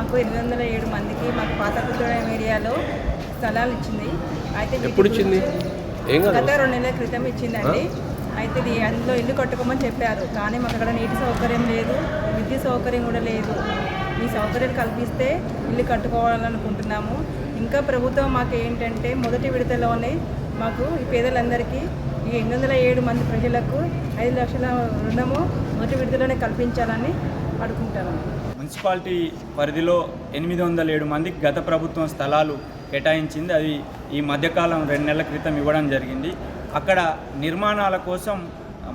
మాకు 807 మందికి మాకు పాతపుత్తూరం ఏరియాలో స్థలాలు ఇచ్చింది. అయితే ఎప్పుడు ఇచ్చింది? గత 2 నెలల క్రితం ఇచ్చిందండి. అయితే ఇది అందులో ఇల్లు కట్టుకోమని చెప్పారు, కానీ మాకు అక్కడ నీటి సౌకర్యం లేదు, విద్యుత్ సౌకర్యం కూడా లేదు. ఈ సౌకర్యాలు కల్పిస్తే ఇల్లు కట్టుకోవాలనుకుంటున్నాము. ఇంకా ప్రభుత్వం మాకు ఏంటంటే మొదటి విడతలోనే మాకు ఈ పేదలందరికీ ఈ 807 మంది ప్రజలకు 5 లక్షల రుణము మొదటి విడతలోనే కల్పించాలని అడుగుకుంటాను. మున్సిపాలిటీ పరిధిలో 807 మందికి గత ప్రభుత్వం స్థలాలు కేటాయించింది. అది ఈ మధ్యకాలం 2 నెలల క్రితం ఇవ్వడం జరిగింది. అక్కడ నిర్మాణాల కోసం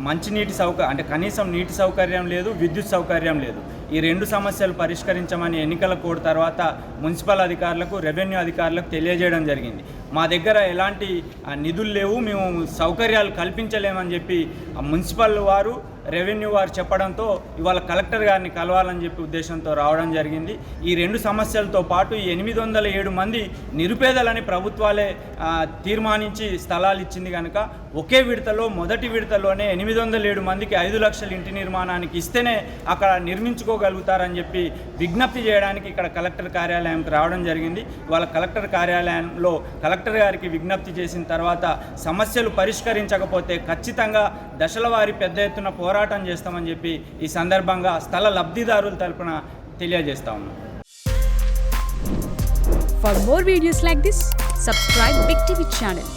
మంచినీటి అంటే కనీసం నీటి సౌకర్యం లేదు, విద్యుత్ సౌకర్యం లేదు. ఈ 2 సమస్యలు పరిష్కరించమని ఎన్నికల కోడ్ తర్వాత మున్సిపల్ అధికారులకు, రెవెన్యూ అధికారులకు తెలియజేయడం జరిగింది. మా దగ్గర ఎలాంటి నిధులు లేవు, మేము సౌకర్యాలు కల్పించలేమని చెప్పి మున్సిపల్ వారు, రెవెన్యూ వారు చెప్పడంతో ఇవాళ కలెక్టర్ గారిని కలవాలని చెప్పి ఉద్దేశంతో రావడం జరిగింది. ఈ 2 సమస్యలతో పాటు ఈ 807 మంది నిరుపేదలని ప్రభుత్వాలే తీర్మానించి స్థలాలు ఇచ్చింది కనుక ఒకే విడతలో మొదటి విడతలోనే 807 మందికి 5 లక్షల ఇంటి నిర్మాణానికి ఇస్తేనే అక్కడ నిర్మించుకోగలుగుతారని చెప్పి విజ్ఞప్తి చేయడానికి ఇక్కడ కలెక్టర్ కార్యాలయంకి రావడం జరిగింది. ఇవాళ కలెక్టర్ కార్యాలయంలో కలెక్టర్ గారికి విజ్ఞప్తి చేసిన తర్వాత సమస్యలు పరిష్కరించకపోతే ఖచ్చితంగా దశల వారీ పెద్ద ఎత్తున పోరాటం చేస్తామని చెప్పి ఈ సందర్భంగా స్థల లబ్ధిదారుల తరపున తెలియజేస్తా ఉన్నాం. For more videos like this, subscribe Big TV channel.